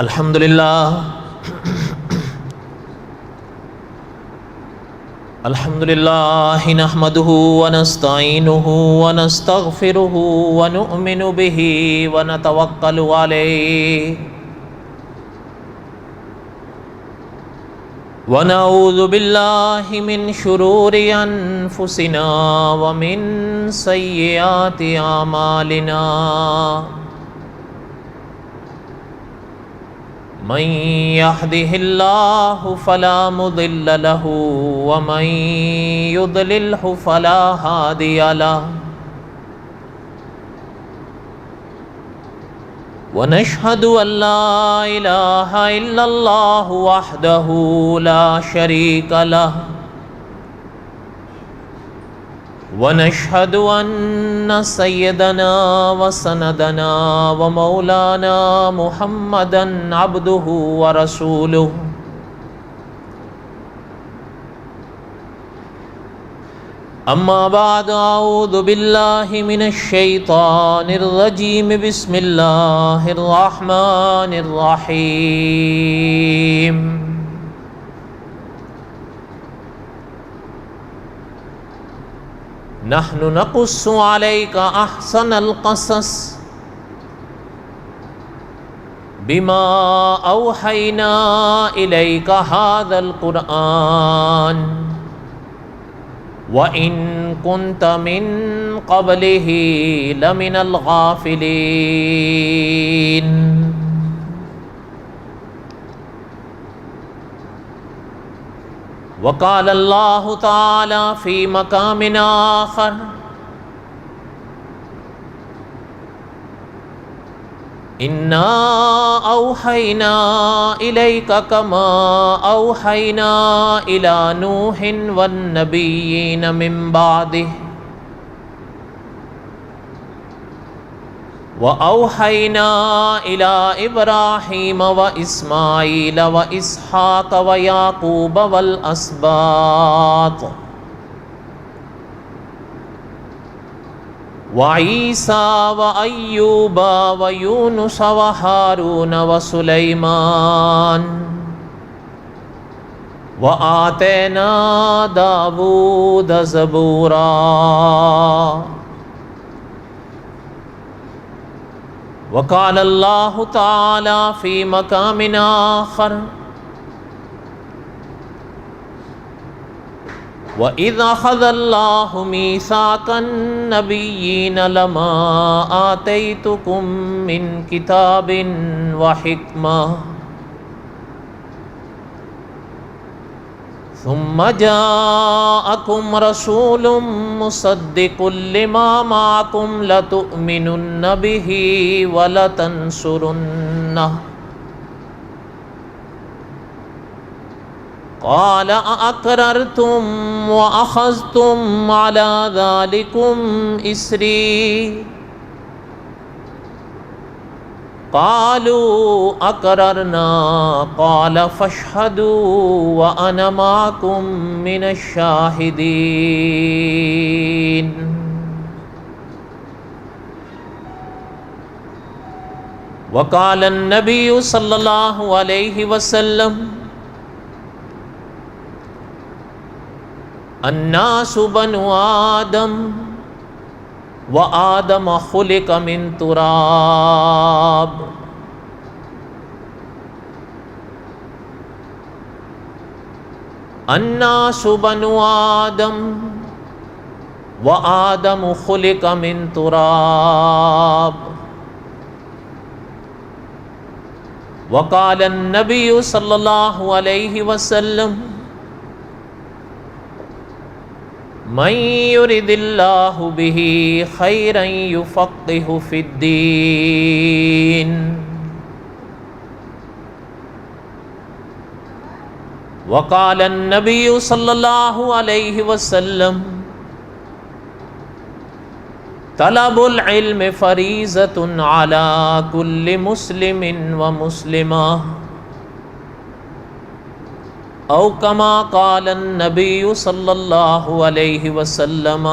الحمد لله الحمد لله نحمده ونستعينه ونستغفره ونؤمن به ونتوكل عليه ونعوذ بالله من شرور أنفسنا ومن سيئات أعمالنا من يهده الله فلا مضل له ومن يضلله فلا هادي له ونشهد أن لا إله إلا الله وحده لا شريك له ونشهد أن سيدنا وسندنا ومولانا محمدا عبده ورسوله أما بعد أعوذ بالله من الشيطان الرجيم بسم الله الرحمن الرحيم نحن نقص عليك أحسن القصص بما أوحينا إليك هذا القرآن وإن كنت من قبله لمن الغافلين وقال الله تعالى في مقام آخر إنا أوحينا إليك كما أوحينا إلى نوح والنبيين من بعده وأوحينا إلى إبراهيم وإسماعيل وإسحاق ويعقوب والأسباط وعيسى وأيوب ويونس وهارون وسليمان وآتينا داود زبورا وقال الله تعالى في مقام آخر وَإِذْ أَخَذَ اللَّهُ مِيثَاقَ النَّبِيِّينَ لَمَا آتَيْتُكُم مِّن كِتَابٍ وَحِكْمَةٍ ثُمَّ جَاءَكُمْ رَسُولٌ مُصَدِّقٌ لِّمَا مَعَكُمْ لَتُؤْمِنُنَّ بِهِ وَلَتَنصُرُنَّهُ قال أأقررتم وأخذتم على ذلكم إسري قالوا أقررنا قال فاشهدوا وأنا معكم من الشاهدين وقال النبي صلى الله عليه وسلم الناس بنو آدم وآدم خلق من تراب الناس بنو آدم وآدم خلق من تراب وقال النبي صلى الله عليه وسلم من يرد الله به خيرا يفقهه في الدين وقال النبي صلى الله عليه وسلم طلب العلم فریضۃ علی کل مسلم ومسلمہ او کما قال النبی صلی اللہ علیہ وسلم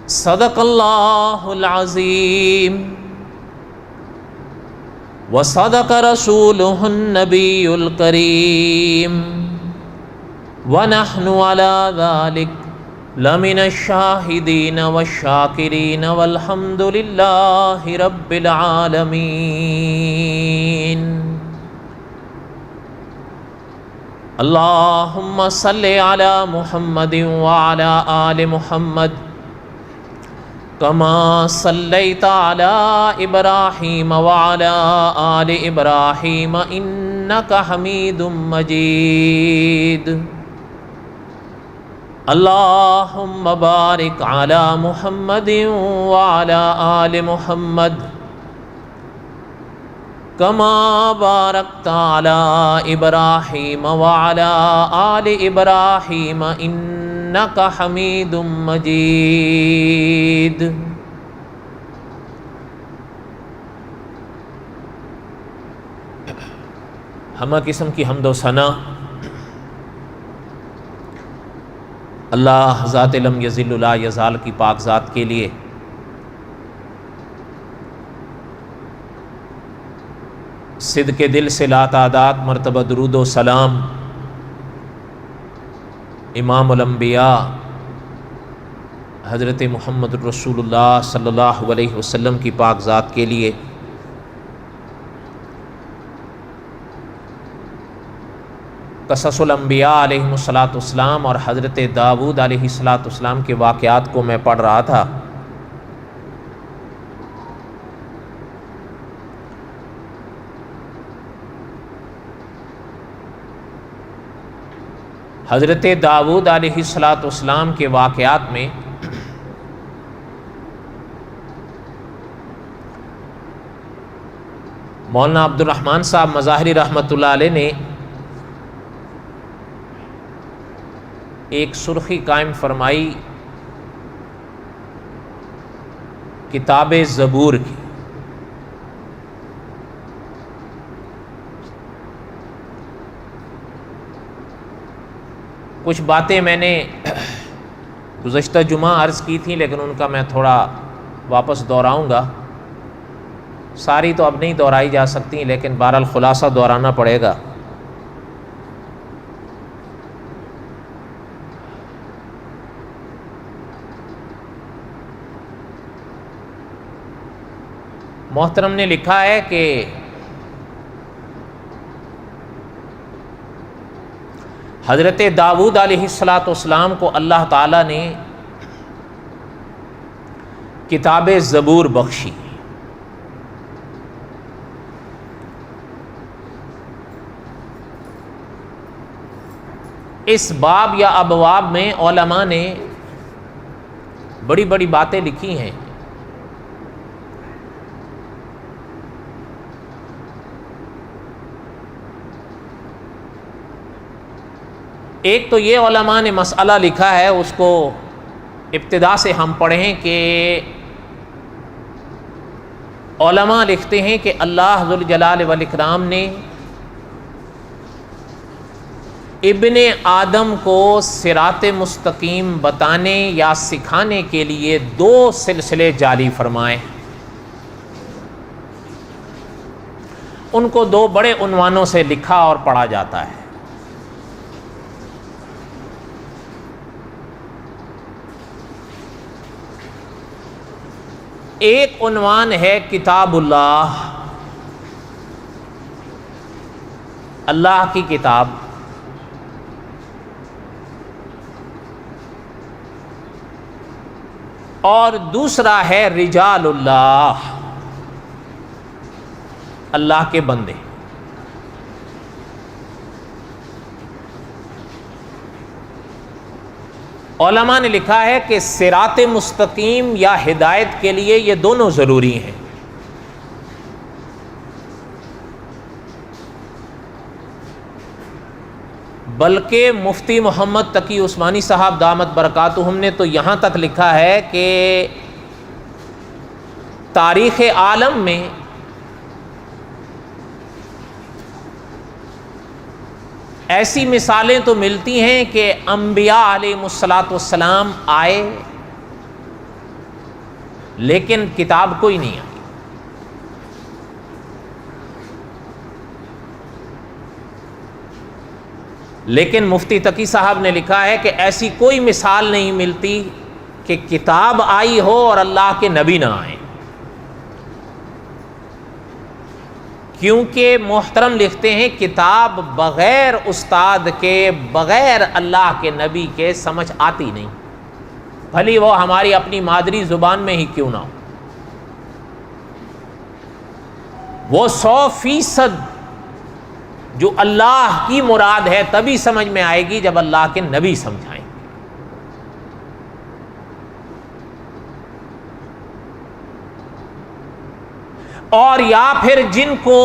صدق اللہ العظیم وصدق رسوله النبي الكريم ونحن على ذلك لمن الشاهدين والشاكرين والحمد لله رب العالمين. اللهم صل على محمد وعلى آل محمد كما صليت على إبراهيم وعلى آل إبراهيم إنك حميد مجيد. اللهم بارك على محمد وعلى آل محمد كما باركت على إبراهيم وعلى آل إبراهيم إنك حميد مجيد. ہمہ قسم کی حمد و ثنا اللہ ذات لم یزل لا یزال کی پاک ذات کے لیے، صدق دل سے لاتعداد مرتبہ درود و سلام امام الانبیاء حضرت محمد رسول اللہ صلی اللہ علیہ وسلم کی پاک ذات کے لیے، قصص الانبیاء علیہم السلام اور حضرت داؤد علیہ السلام کے واقعات کو میں پڑھ رہا تھا. حضرت داؤد علیہ السلام کے واقعات میں مولانا عبد الرحمن صاحب مظاہری رحمۃ اللہ علیہ نے ایک سرخی قائم فرمائی کتاب زبور کی. کچھ باتیں میں نے گزشتہ جمعہ عرض کی تھیں لیکن ان کا میں تھوڑا واپس دہراؤں گا. ساری تو اب نہیں دہرائی جا سکتی لیکن بہرحال خلاصہ دہرانا پڑے گا. محترم نے لکھا ہے کہ حضرت داؤد علیہ السلام کو اللہ تعالیٰ نے کتاب زبور بخشی. اس باب یا ابواب میں علماء نے بڑی بڑی باتیں لکھی ہیں. ایک تو یہ علماء نے مسئلہ لکھا ہے، اس کو ابتدا سے ہم پڑھیں کہ علماء لکھتے ہیں کہ اللہ ذوالجلال والاکرام نے ابن آدم کو صراط مستقیم بتانے یا سکھانے کے لیے 2 سلسلے جاری فرمائے. ان کو 2 بڑے عنوانوں سے لکھا اور پڑھا جاتا ہے. ایک عنوان ہے کتاب اللہ، اللہ کی کتاب، اور دوسرا ہے رجال اللہ، اللہ کے بندے. علماء نے لکھا ہے کہ صراط مستقیم یا ہدایت کے لیے یہ دونوں ضروری ہیں. بلکہ مفتی محمد تقی عثمانی صاحب دامت برکاتہم نے تو یہاں تک لکھا ہے کہ تاریخ عالم میں ایسی مثالیں تو ملتی ہیں کہ انبیاء علیہم السلام آئے لیکن کتاب کوئی نہیں آئی. لیکن مفتی تقی صاحب نے لکھا ہے کہ ایسی کوئی مثال نہیں ملتی کہ کتاب آئی ہو اور اللہ کے نبی نہ آئیں، کیونکہ محترم لکھتے ہیں کتاب بغیر استاد کے، بغیر اللہ کے نبی کے سمجھ آتی نہیں، بھلی وہ ہماری اپنی مادری زبان میں ہی کیوں نہ ہو۔ وہ 100% جو اللہ کی مراد ہے تبھی سمجھ میں آئے گی جب اللہ کے نبی سمجھائیں۔ اور یا پھر جن کو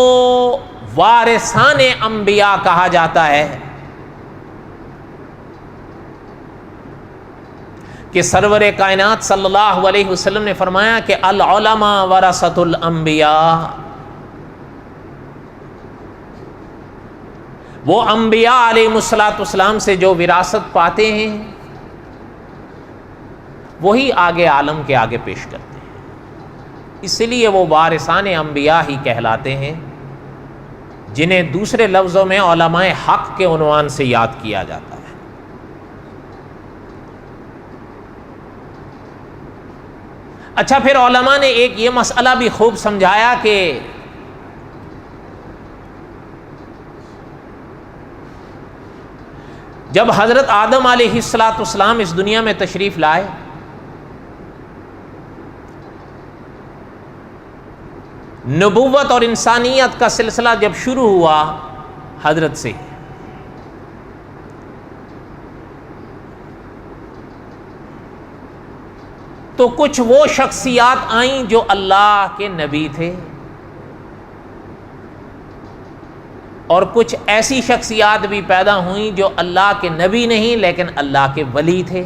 وارثان انبیاء کہا جاتا ہے کہ سرور کائنات صلی اللہ علیہ وسلم نے فرمایا کہ العلماء ورثۃ الانبیاء، وہ انبیاء علیہ الصلوۃ سے جو وراثت پاتے ہیں وہی آگے عالم کے آگے پیش کرتے ہیں، اس لیے وہ وارثان انبیاء ہی کہلاتے ہیں، جنہیں دوسرے لفظوں میں علماء حق کے عنوان سے یاد کیا جاتا ہے۔ اچھا، پھر علماء نے ایک یہ مسئلہ بھی خوب سمجھایا کہ جب حضرت آدم علیہ السلام اس دنیا میں تشریف لائے نبوت اور انسانیت کا سلسلہ جب شروع ہوا حضرت سے، تو کچھ وہ شخصیات آئیں جو اللہ کے نبی تھے، اور کچھ ایسی شخصیات بھی پیدا ہوئیں جو اللہ کے نبی نہیں لیکن اللہ کے ولی تھے۔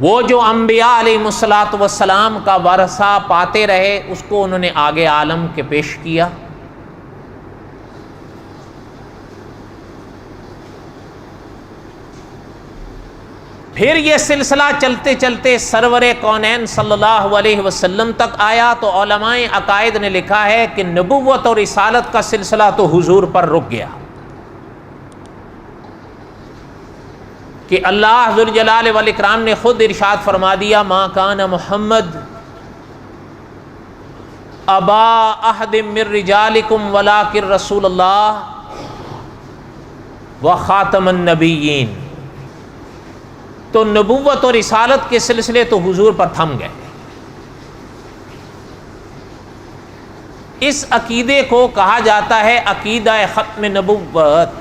وہ جو انبیاء علیہ السلام کا ورثہ پاتے رہے اس کو انہوں نے آگے عالم کے پیش کیا۔ پھر یہ سلسلہ چلتے چلتے سرور کونین صلی اللہ علیہ وسلم تک آیا تو علماء عقائد نے لکھا ہے کہ نبوت اور رسالت کا سلسلہ تو حضور پر رک گیا، کہ اللہ ذوالجلال والاکرام نے خود ارشاد فرما دیا ما کان محمد ابا احد من رجالکم ولکن رسول اللہ وخاتم النبیین۔ تو نبوت اور رسالت کے سلسلے تو حضور پر تھم گئے۔ اس عقیدے کو کہا جاتا ہے عقیدہ ختم نبوت،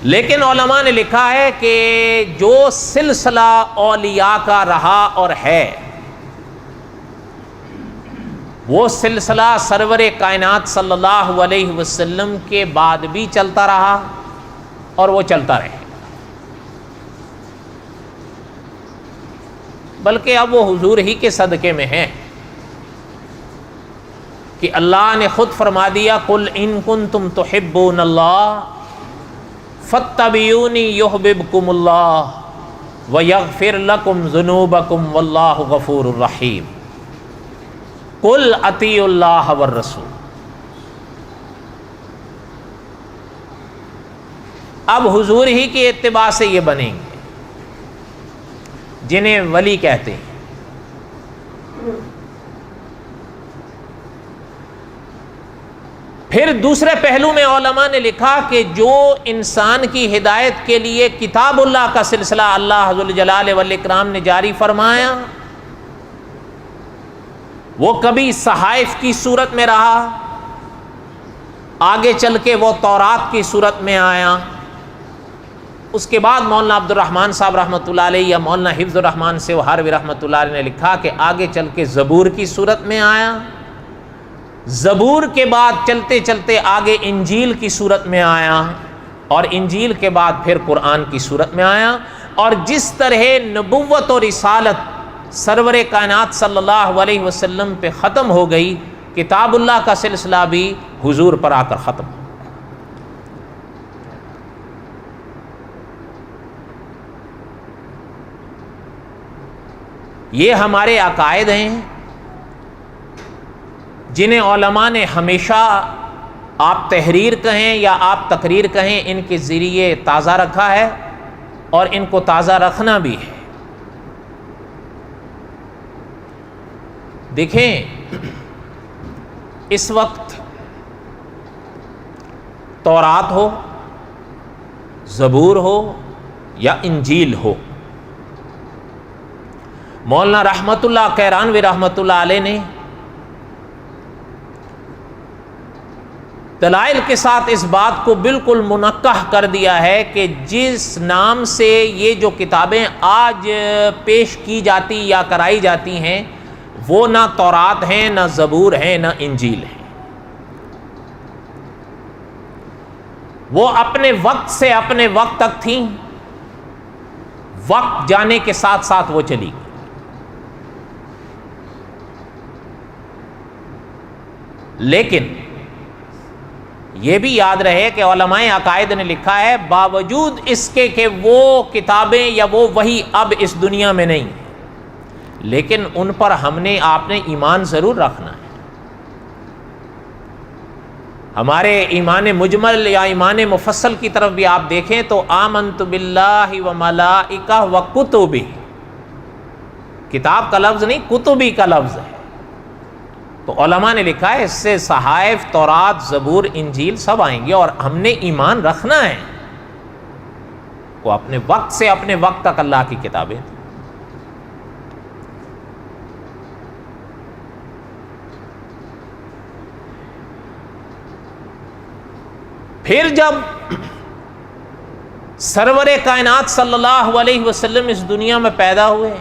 لیکن علماء نے لکھا ہے کہ جو سلسلہ اولیاء کا رہا اور ہے وہ سلسلہ سرور کائنات صلی اللہ علیہ وسلم کے بعد بھی چلتا رہا اور وہ چلتا رہے، بلکہ اب وہ حضور ہی کے صدقے میں ہیں کہ اللہ نے خود فرما دیا قل ان کنتم تحبون اللہ فاتبعونی یحببکم اللہ ویغفر لکم ذنوبکم واللہ غفور الرحیم قل اطیعوا اللہ والرسول۔ اب حضور ہی کی اتباع سے یہ بنیں گے جنہیں ولی کہتے ہیں۔ پھر دوسرے پہلو میں علماء نے لکھا کہ جو انسان کی ہدایت کے لیے کتاب اللہ کا سلسلہ اللہ ذوالجلال والاکرام نے جاری فرمایا وہ کبھی صحائف کی صورت میں رہا، آگے چل کے وہ تورات کی صورت میں آیا، اس کے بعد مولانا عبد الرحمن صاحب رحمۃ اللہ علیہ یا مولانا حفظ الرحمن سوہروی رحمۃ اللہ علیہ نے لکھا کہ آگے چل کے زبور کی صورت میں آیا، زبور کے بعد چلتے چلتے آگے انجیل کی صورت میں آیا، اور انجیل کے بعد پھر قرآن کی صورت میں آیا۔ اور جس طرح نبوت اور رسالت سرور کائنات صلی اللہ علیہ وسلم پہ ختم ہو گئی، کتاب اللہ کا سلسلہ بھی حضور پر آ کر ختم ہو۔ یہ ہمارے عقائد ہیں جنہیں علماء نے ہمیشہ آپ تحریر کہیں یا آپ تقریر کہیں ان کے ذریعے تازہ رکھا ہے اور ان کو تازہ رکھنا بھی ہے۔ دیکھیں اس وقت تورات ہو، زبور ہو یا انجیل ہو، مولانا رحمت اللہ کیرانوی رحمت اللہ علیہ نے دلائل کے ساتھ اس بات کو بالکل منقح کر دیا ہے کہ جس نام سے یہ جو کتابیں آج پیش کی جاتی یا کرائی جاتی ہیں وہ نہ تورات ہیں، نہ زبور ہیں، نہ انجیل ہیں۔ وہ اپنے وقت سے اپنے وقت تک تھیں، وقت جانے کے ساتھ ساتھ وہ چلی گئی۔ لیکن یہ بھی یاد رہے کہ علماء عقائد نے لکھا ہے باوجود اس کے کہ وہ کتابیں یا وہ وحی اب اس دنیا میں نہیں، لیکن ان پر ہم نے آپ نے ایمان ضرور رکھنا ہے۔ ہمارے ایمان مجمل یا ایمان مفصل کی طرف بھی آپ دیکھیں تو آمنت باللہ و ملائکہ و کتبہ، کتاب کا لفظ نہیں کتبی کا لفظ ہے۔ تو علماء نے لکھا ہے اس سے صحائف، تورات، زبور، انجیل سب آئیں گے اور ہم نے ایمان رکھنا ہے۔ وہ اپنے وقت سے اپنے وقت تک اللہ کی کتابیں تھیں۔ پھر جب سرور کائنات صلی اللہ علیہ وسلم اس دنیا میں پیدا ہوئے،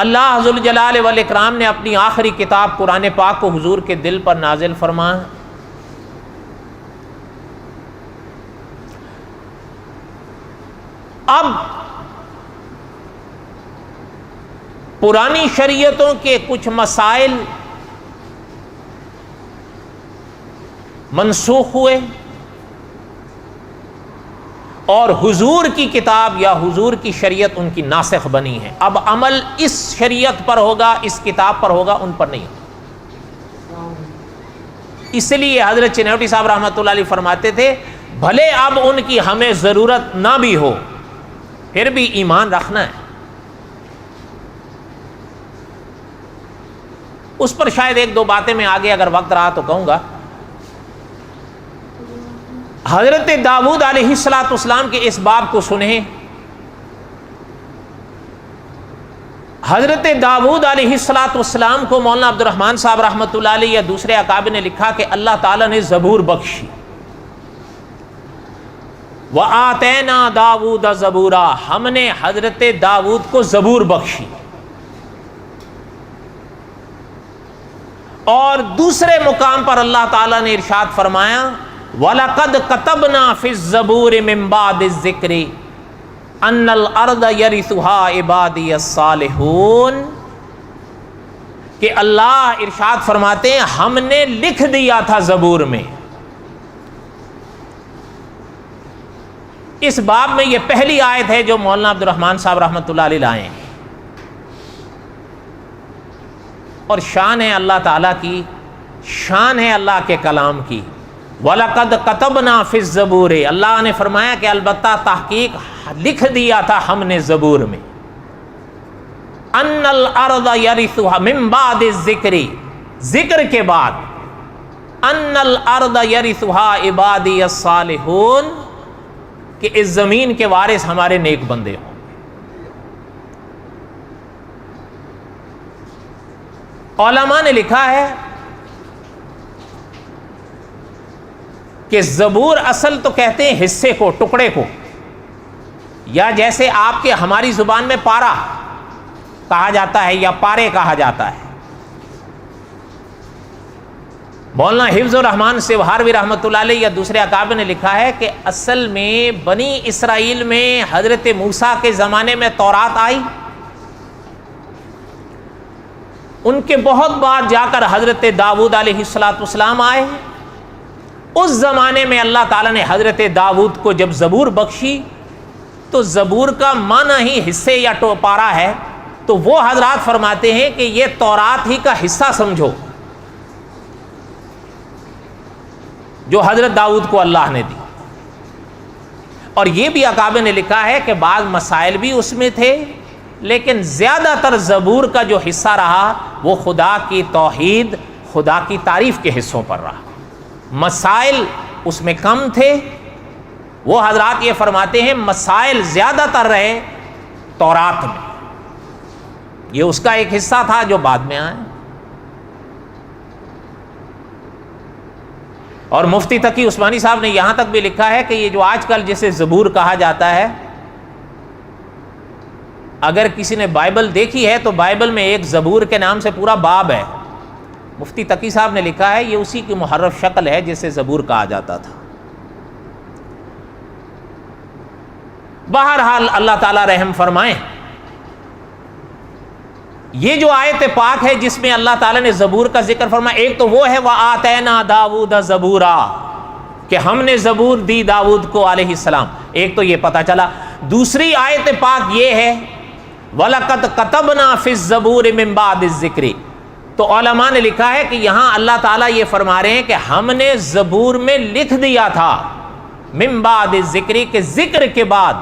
اللہ ذوالجلال والاکرام نے اپنی آخری کتاب قرآن پاک کو حضور کے دل پر نازل فرمایا۔ اب پرانی شریعتوں کے کچھ مسائل منسوخ ہوئے اور حضور کی کتاب یا حضور کی شریعت ان کی ناسخ بنی ہے۔ اب عمل اس شریعت پر ہوگا، اس کتاب پر ہوگا، ان پر نہیں ہوگا۔ اس لیے حضرت چنوٹی صاحب رحمۃ اللہ علیہ فرماتے تھے بھلے اب ان کی ہمیں ضرورت نہ بھی ہو پھر بھی ایمان رکھنا ہے۔ اس پر شاید ایک دو باتیں میں آگے اگر وقت رہا تو کہوں گا۔ حضرت داؤد علیہ السلام کے اس باب کو سنیں۔ حضرت داؤد علیہ السلام کو مولانا عبد الرحمن صاحب رحمۃ اللہ علیہ یا دوسرے اکابر نے لکھا کہ اللہ تعالیٰ نے زبور بخشی، وَآتَيْنَا دَاوُودَ زَبُورًا، ہم نے حضرت داؤد کو زبور بخشی۔ اور دوسرے مقام پر اللہ تعالیٰ نے ارشاد فرمایا وَلَقَدْ كَتَبْنَا فِي الزَّبُورِ مِن بَعْدِ الذِّكْرِ أَنَّ الْأَرْضَ يَرِثُهَا عِبَادِيَ الصَّالِحُونَ، کہ اللہ ارشاد فرماتے ہیں ہم نے لکھ دیا تھا زبور میں۔ اس باب میں یہ پہلی آیت ہے جو مولانا عبد الرحمن صاحب رحمۃ اللہ علیہ لائے ہیں، اور شان ہے اللہ تعالیٰ کی، شان ہے اللہ کے کلام کی۔ وَلَقَدْ كَتَبْنَا فِي الزَّبُورِ، اللہ نے فرمایا کہ البتہ تحقیق لکھ دیا تھا ہم نے زبور میں، أَنَّ الْأَرْضَ يَرِثُهَا مِن بَعْدِ الذِّكْرِ، ذکر کے بعد، أَنَّ الْأَرْضَ يَرِثُهَا عِبَادِيَ الصَّالِحُونَ، کہ اس زمین کے وارث ہمارے نیک بندے ہوں۔ علماء نے لکھا ہے کہ زبور اصل تو کہتے ہیں حصے کو، ٹکڑے کو، یا جیسے آپ کے ہماری زبان میں پارا کہا جاتا ہے یا پارے کہا جاتا ہے۔ مولانا حفظ الرحمان سیوہاروی رحمۃ اللہ علیہ یا دوسرے اکابر نے لکھا ہے کہ اصل میں بنی اسرائیل میں حضرت موسیٰ کے زمانے میں تورات آئی، ان کے بہت بعد جا کر حضرت داؤد علیہ السلام آئے۔ اس زمانے میں اللہ تعالیٰ نے حضرت داؤد کو جب زبور بخشی تو زبور کا معنی ہی حصے یا پارا ہے، تو وہ حضرات فرماتے ہیں کہ یہ تورات ہی کا حصہ سمجھو جو حضرت داؤد کو اللہ نے دی۔ اور یہ بھی اکابر نے لکھا ہے کہ بعض مسائل بھی اس میں تھے، لیکن زیادہ تر زبور کا جو حصہ رہا وہ خدا کی توحید، خدا کی تعریف کے حصوں پر رہا، مسائل اس میں کم تھے۔ وہ حضرات یہ فرماتے ہیں مسائل زیادہ تر رہے تورات میں، یہ اس کا ایک حصہ تھا جو بعد میں آئے۔ اور مفتی تقی عثمانی صاحب نے یہاں تک بھی لکھا ہے کہ یہ جو آج کل جسے زبور کہا جاتا ہے، اگر کسی نے بائبل دیکھی ہے تو بائبل میں ایک زبور کے نام سے پورا باب ہے۔ مفتی تقی صاحب نے لکھا ہے یہ اسی کی محرف شکل ہے جسے زبور کہا جاتا تھا۔ بہرحال اللہ تعالیٰ رحم فرمائیں، یہ جو آیت پاک ہے جس میں اللہ تعالیٰ نے زبور کا ذکر فرمایا، ایک تو وہ ہے وَآتَيْنَا دَاوُودَ زَبُورًا کہ ہم نے زبور دی داؤد کو علیہ السلام، ایک تو یہ پتہ چلا۔ دوسری آیت پاک یہ ہے وَلَقَدْ كَتَبْنَا فِي الزَّبُورِ مِن بَعْدِ الذِّكْرِ، تو علماء نے لکھا ہے کہ یہاں اللہ تعالیٰ یہ فرما رہے ہیں کہ ہم نے زبور میں لکھ دیا تھا من بعد الذکر کے ذکر کے بعد۔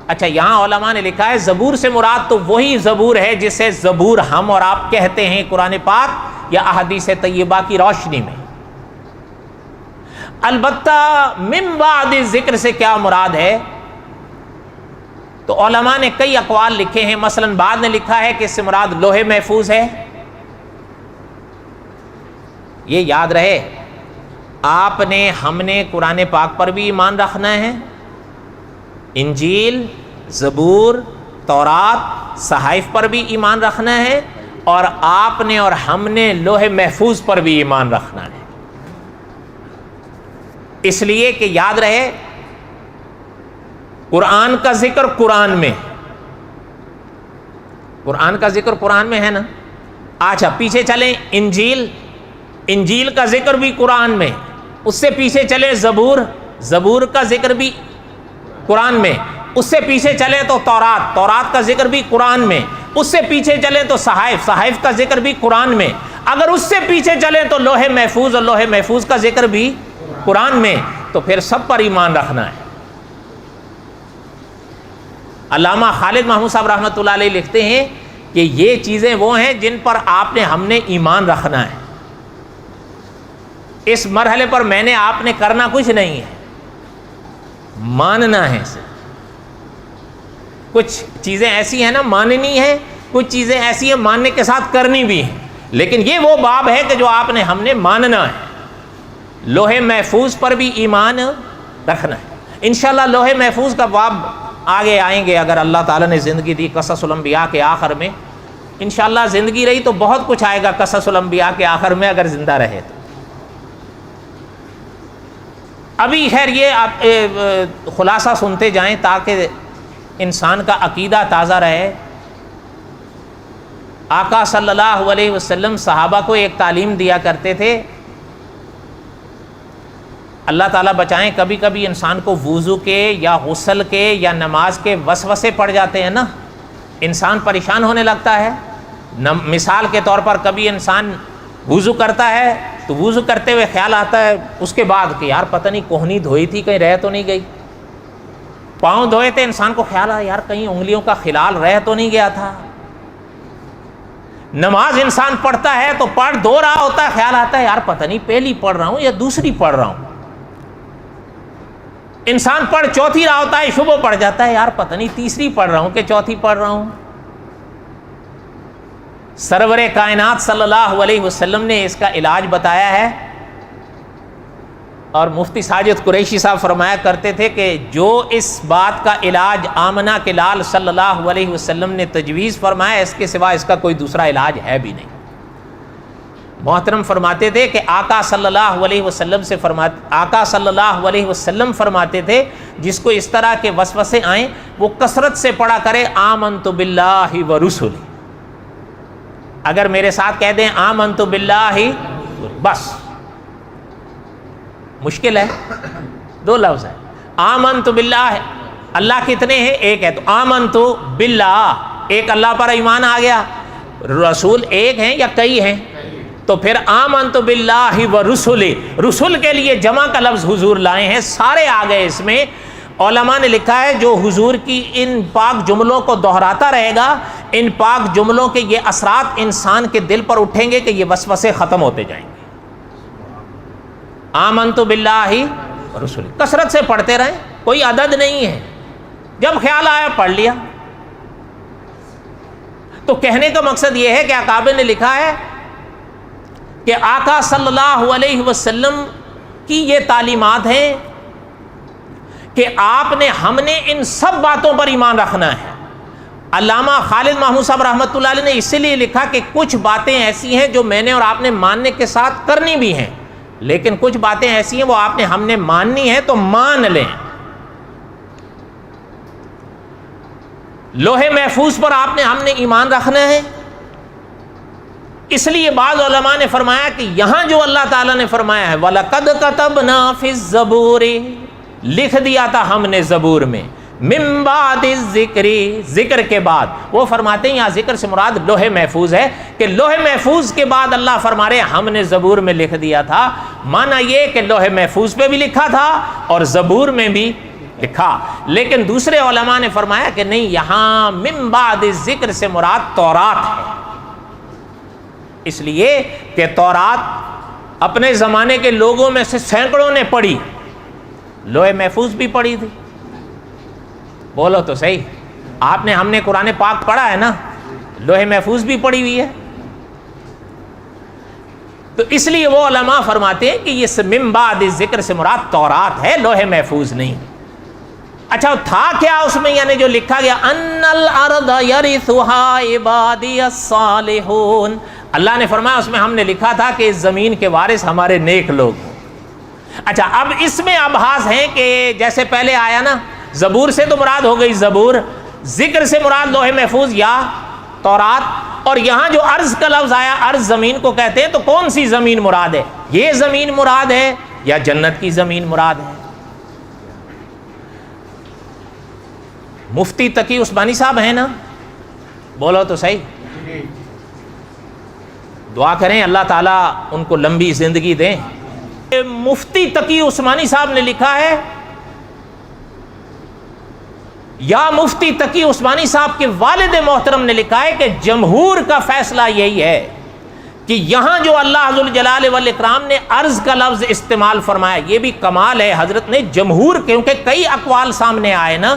اچھا یہاں علماء نے لکھا ہے زبور سے مراد تو وہی زبور ہے جسے زبور ہم اور آپ کہتے ہیں قرآن پاک یا احادیث طیبہ کی روشنی میں۔ البتہ من بعد ذکر سے کیا مراد ہے تو علماء نے کئی اقوال لکھے ہیں، مثلا بعد نے لکھا ہے کہ اس سے مراد لوح محفوظ ہے۔ یہ یاد رہے آپ نے ہم نے قرآن پاک پر بھی ایمان رکھنا ہے، انجیل، زبور، تورات، صحائف پر بھی ایمان رکھنا ہے، اور آپ نے اور ہم نے لوح محفوظ پر بھی ایمان رکھنا ہے۔ اس لیے کہ یاد رہے قرآن کا ذکر قرآن میں، قرآن کا ذکر قرآن میں ہے نا۔ اچھا پیچھے چلیں انجیل، انجیل کا ذکر بھی قرآن میں، اس سے پیچھے چلے زبور، زبور کا ذکر بھی قرآن میں، اس سے پیچھے چلے تو تورات، تورات کا ذکر بھی قرآن میں، اس سے پیچھے چلے تو صحائف، صحائف کا ذکر بھی قرآن میں، اگر اس سے پیچھے چلے تو لوح محفوظ، اور لوح محفوظ کا ذکر بھی قرآن میں، تو پھر سب پر ایمان رکھنا ہے۔ علامہ خالد محمود صاحب رحمۃ اللہ علیہ لکھتے ہیں کہ یہ چیزیں وہ ہیں جن پر آپ نے ہم نے ایمان رکھنا ہے۔ اس مرحلے پر میں نے آپ نے کرنا کچھ نہیں ہے، ماننا ہے اسے۔ کچھ چیزیں ایسی ہیں نا ماننی ہے، کچھ چیزیں ایسی ہیں ماننے کے ساتھ کرنی بھی ہیں، لیکن یہ وہ باب ہے کہ جو آپ نے ہم نے ماننا ہے۔ لوح محفوظ پر بھی ایمان رکھنا ہے۔ انشاءاللہ لوح محفوظ کا باب آگے آئیں گے اگر اللہ تعالیٰ نے زندگی دی، قصص الانبیاء کے آخر میں انشاءاللہ زندگی رہی تو بہت کچھ آئے گا قصص الانبیاء کے آخر میں اگر زندہ رہے تو۔ ابھی خیر یہ آپ خلاصہ سنتے جائیں تاکہ انسان کا عقیدہ تازہ رہے۔ آقا صلی اللہ علیہ وسلم صحابہ کو ایک تعلیم دیا کرتے تھے، اللہ تعالیٰ بچائیں کبھی کبھی انسان کو وضو کے یا غسل کے یا نماز کے وسوسے پڑ جاتے ہیں نا، انسان پریشان ہونے لگتا ہے۔ مثال کے طور پر کبھی انسان وضو کرتا ہے تو وضو کرتے ہوئے خیال آتا ہے اس کے بعد کہ یار پتہ نہیں کوہنی دھوئی تھی کہیں رہ تو نہیں گئی، پاؤں دھوئے تھے انسان کو خیال آیا یار کہیں انگلیوں کا خلال رہ تو نہیں گیا تھا۔ نماز انسان پڑھتا ہے تو پڑھ دھو رہا ہوتا ہے، خیال آتا ہے یار پتہ نہیں پہلی پڑھ رہا ہوں یا دوسری پڑھ رہا ہوں۔ انسان پڑھ چوتھی رہا ہوتا ہے، شبہ پڑ جاتا ہے یار پتہ نہیں تیسری پڑھ رہا ہوں کہ چوتھی پڑھ رہا ہوں۔ سرور کائنات صلی اللہ علیہ وسلم نے اس کا علاج بتایا ہے، اور مفتی ساجد قریشی صاحب فرمایا کرتے تھے کہ جو اس بات کا علاج آمنہ کے لال صلی اللہ علیہ وسلم نے تجویز فرمایا اس کے سوا اس کا کوئی دوسرا علاج ہے بھی نہیں۔ محترم فرماتے تھے کہ آقا صلی اللہ علیہ وسلم فرماتے تھے جس کو اس طرح کے وسوسے آئیں وہ کثرت سے پڑھا کرے آمنت باللہ ورسلہ۔ اگر میرے ساتھ کہہ دیں آمنت باللہ، بس مشکل ہے، دو لفظ ہے آمنت باللہ، اللہ کتنے ہیں؟ ایک ہے. تو آمنتو باللہ، ایک اللہ پر ایمان آ گیا. رسول ایک ہیں یا کئی ہیں؟ تو پھر آمنتو باللہ و رسولہ، رسول کے لیے جمع کا لفظ حضور لائے ہیں، سارے آ گئے اس میں. علماء نے لکھا ہے جو حضور کی ان پاک جملوں کو دہراتا رہے گا، ان پاک جملوں کے یہ اثرات انسان کے دل پر اٹھیں گے کہ یہ وسوسے ختم ہوتے جائیں گے. آمنتو باللہ و رسولہ، کثرت سے پڑھتے رہیں، کوئی عدد نہیں ہے، جب خیال آیا پڑھ لیا. تو کہنے کا مقصد یہ ہے کہ اکابر نے لکھا ہے کہ آقا صلی اللہ علیہ وسلم کی یہ تعلیمات ہیں کہ ہم نے ان سب باتوں پر ایمان رکھنا ہے. علامہ خالد محمود صاحب رحمۃ اللہ علیہ نے اسی لیے لکھا کہ کچھ باتیں ایسی ہیں جو میں نے اور آپ نے ماننے کے ساتھ کرنی بھی ہیں، لیکن کچھ باتیں ایسی ہیں وہ ہم نے ماننی ہے تو مان لیں. لوح محفوظ پر ہم نے ایمان رکھنا ہے. اس لیے بعض علماء نے فرمایا کہ یہاں جو اللہ تعالیٰ نے فرمایا ہے وَلَقَدْ كَتَبْنَا فِي الزَّبُورِ، لکھ دیا تھا ہم نے زبور میں، مِن بَعْدِ الذِّكْرِ، ذکر کے بعد. وہ فرماتے ہیں یہاں ذکر سے مراد لوح محفوظ ہے، کہ لوح محفوظ کے بعد اللہ فرما رہے ہیں ہم نے زبور میں لکھ دیا تھا. معنی یہ کہ لوح محفوظ پہ بھی لکھا تھا اور زبور میں بھی لکھا. لیکن دوسرے علماء نے فرمایا کہ نہیں، یہاں من بعد ذکر سے مراد تورات ہے، اس لیے کہ تورات اپنے زمانے کے لوگوں میں سے سینکڑوں نے پڑھی، لوح محفوظ بھی پڑھی تھی. بولو تو صحیح، ہم نے قرآن پاک پڑھا ہے نا، لوح محفوظ بھی پڑھی ہوئی ہے. تو اس لیے وہ علماء فرماتے ہیں کہ یہ من بعد ذکر سے مراد تورات ہے، لوح محفوظ نہیں. اچھا تھا کیا اس میں؟ یعنی جو لکھا گیا ان الارض یرثها عبادی الصالحون، اللہ نے فرمایا اس میں ہم نے لکھا تھا کہ اس زمین کے وارث ہمارے نیک لوگ ہوں. اچھا اب اس میں ابحاث ہیں کہ جیسے پہلے آیا نا زبور سے تو مراد ہو گئی زبور، ذکر سے مراد لوح محفوظ یا تورات، اور یہاں جو ارض کا لفظ آیا، ارض زمین کو کہتے ہیں، تو کون سی زمین مراد ہے؟ یہ زمین مراد ہے یا جنت کی زمین مراد ہے؟ مفتی تقی عثمانی صاحب ہیں نا، بولو تو صحیح. دعا کریں اللہ تعالیٰ ان کو لمبی زندگی دیں. مفتی تقی عثمانی صاحب نے لکھا ہے، یا مفتی تقی عثمانی صاحب کے والد محترم نے لکھا ہے کہ جمہور کا فیصلہ یہی ہے کہ یہاں جو اللہ ذوالجلال والاکرام نے عرض کا لفظ استعمال فرمایا، یہ بھی کمال ہے حضرت نے. جمہور، کیونکہ کئی اقوال سامنے آئے نا،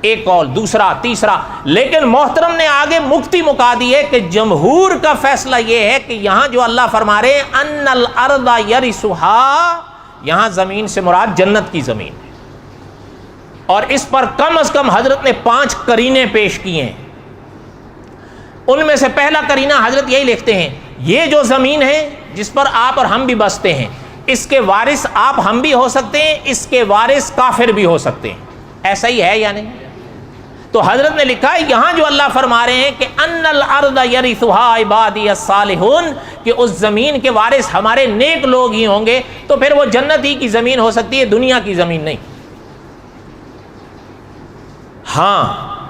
ایک قول دوسرا تیسرا، لیکن محترم نے آگے مفتی مکا دی ہے کہ جمہور کا فیصلہ یہ ہے کہ یہاں جو اللہ فرما رہے ہیں ان الارض یرثها، یہاں زمین سے مراد جنت کی زمین ہے. اور اس پر کم از کم حضرت نے 5 قرینے پیش کیے ہیں. ان میں سے پہلا قرینہ حضرت یہی لکھتے ہیں، یہ جو زمین ہے جس پر آپ اور ہم بھی بستے ہیں، اس کے وارث آپ ہم بھی ہو سکتے ہیں، اس کے وارث کافر بھی ہو سکتے ہیں. ایسا ہی ہے یا نہیں؟ تو حضرت نے لکھا ہے یہاں جو اللہ فرما رہے ہیں کہ ان الارض یرثها عبادی الصالحون، کہ اس زمین کے وارث ہمارے نیک لوگ ہی ہوں گے، تو پھر وہ جنت ہی کی زمین ہو سکتی ہے، دنیا کی زمین نہیں. ہاں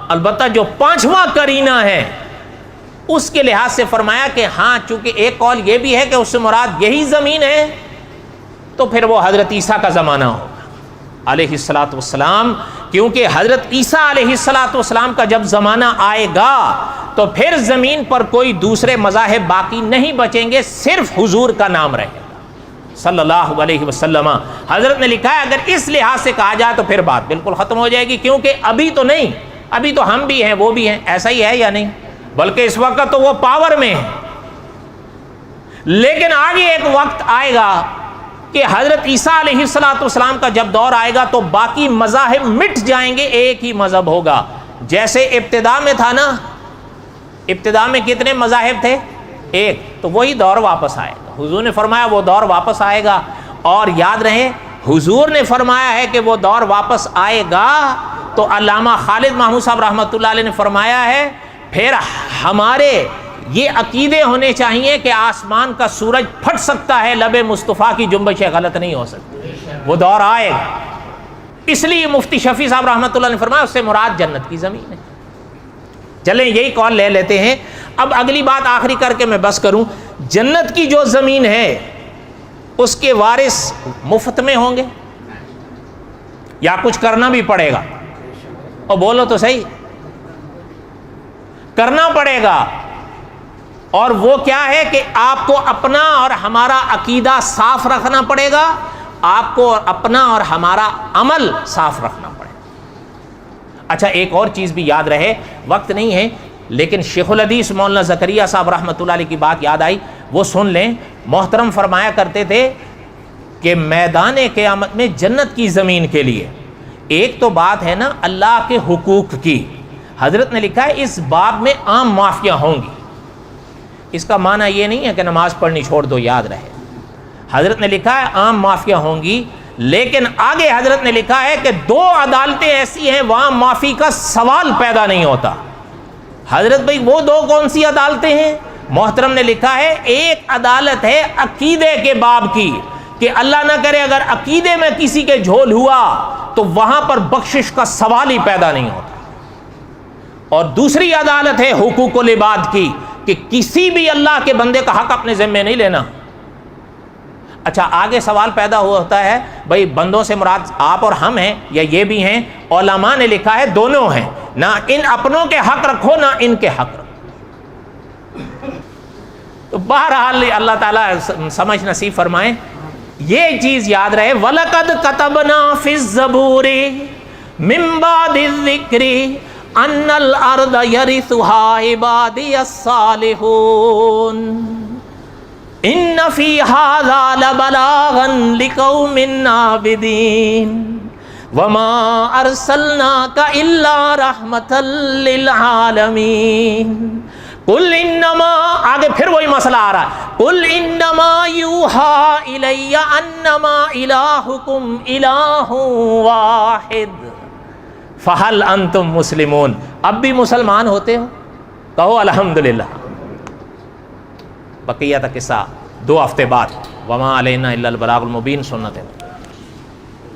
البتہ جو 5واں قرینہ ہے اس کے لحاظ سے فرمایا کہ ہاں چونکہ ایک قول یہ بھی ہے کہ اس سے مراد یہی زمین ہے، تو پھر وہ حضرت عیسیٰ کا زمانہ ہوگا علیہ الصلاۃ والسلام، کیونکہ حضرت عیسیٰ علیہ الصلاۃ والسلام کا جب زمانہ آئے گا تو پھر زمین پر کوئی دوسرے مذاہب باقی نہیں بچیں گے، صرف حضور کا نام رہے گا صلی اللہ علیہ وسلم. حضرت نے لکھا ہے اگر اس لحاظ سے کہا جائے تو پھر بات بالکل ختم ہو جائے گی، کیونکہ ابھی تو نہیں، ابھی تو ہم بھی ہیں وہ بھی ہیں، ایسا ہی ہے یا نہیں؟ بلکہ اس وقت تو وہ پاور میں ہے، لیکن آگے ایک وقت آئے گا کہ حضرت عیسیٰ علیہ الصلاۃ والسلام کا جب دور آئے گا تو باقی مذاہب مٹ جائیں گے، ایک ہی مذہب ہوگا. جیسے ابتدا میں تھا نا، ابتدا میں کتنے مذاہب تھے؟ ایک. تو وہی دور واپس آئے گا. حضور نے فرمایا وہ دور واپس آئے گا، اور یاد رہے حضور نے فرمایا ہے کہ وہ دور واپس آئے گا، تو علامہ خالد محمود صاحب رحمۃ اللہ علیہ نے فرمایا ہے پھر ہمارے یہ عقیدے ہونے چاہیے کہ آسمان کا سورج پھٹ سکتا ہے، لب مصطفیٰ کی جنبش غلط نہیں ہو سکتی. وہ دور آئے گا. اس لیے مفتی شفیع صاحب رحمۃ اللہ نے فرمایا اس سے مراد جنت کی زمین ہے۔ چلیں یہی قول لے لیتے ہیں۔ اب اگلی بات آخری کر کے میں بس کروں، جنت کی جو زمین ہے اس کے وارث مفت میں ہوں گے یا کچھ کرنا بھی پڑے گا؟ اور بولو تو صحیح، کرنا پڑے گا۔ اور وہ کیا ہے کہ آپ کو اپنا اور ہمارا عقیدہ صاف رکھنا پڑے گا، آپ کو اپنا اور ہمارا عمل صاف رکھنا پڑے گا۔ اچھا ایک اور چیز بھی یاد رہے، وقت نہیں ہے لیکن شیخ الحدیث مولانا زکریا صاحب رحمۃ اللہ علیہ کی بات یاد آئی، وہ سن لیں۔ محترم فرمایا کرتے تھے کہ میدان قیامت میں جنت کی زمین کے لیے ایک تو بات ہے نا اللہ کے حقوق کی، حضرت نے لکھا ہے اس باب میں عام معافیاں ہوں گی۔ اس کا معنی یہ نہیں ہے کہ نماز پڑھنی چھوڑ دو، یاد رہے، حضرت نے لکھا ہے عام معافیاں ہوں گی، لیکن آگے حضرت نے لکھا ہے کہ دو عدالتیں ایسی ہیں وہاں معافی کا سوال پیدا نہیں ہوتا۔ حضرت بھائی وہ دو کون سی عدالتیں ہیں؟ محترم نے لکھا ہے ایک عدالت ہے عقیدے کے باب کی کہ اللہ نہ کرے اگر عقیدے میں کسی کے جھول ہوا تو وہاں پر بخشش کا سوال ہی پیدا نہیں ہوتا، اور دوسری عدالت ہے حقوق العباد کی کہ کسی بھی اللہ کے بندے کا حق اپنے ذمے نہیں لینا۔ اچھا آگے سوال پیدا ہوتا ہے بھائی بندوں سے مراد آپ اور ہم ہیں یا یہ بھی ہیں؟ علماء نے لکھا ہے دونوں ہیں، نہ ان اپنوں کے حق رکھو نہ ان کے حق رکھو۔ تو بہرحال اللہ تعالیٰ سمجھ نصیب فرمائیں، یہ چیز یاد رہے۔ وَلَقَدْ كَتَبْنَا فِي الزَّبُورِ مِن بَعْدِ الذِّكْرِ أَنَّ الْأَرْضَ يَرِثُهَا عِبَادِيَ الصَّالِحُونَ ان فی ھذا لبلاغا لقوم عابدین وما ارسلناک الا رحمتا للعالمین قل انما، آگے پھر وہی مسئلہ آ رہا ہے، قل انما یوحی الی انما الہکم الہ واحد فہل انتم مسلمون۔ اب بھی مسلمان ہوتے ہو؟ کہو الحمدللہ۔ بقیہ تک قصہ 2 ہفتے بعد۔ وما علینا الا البلاغ المبین سنت ہے۔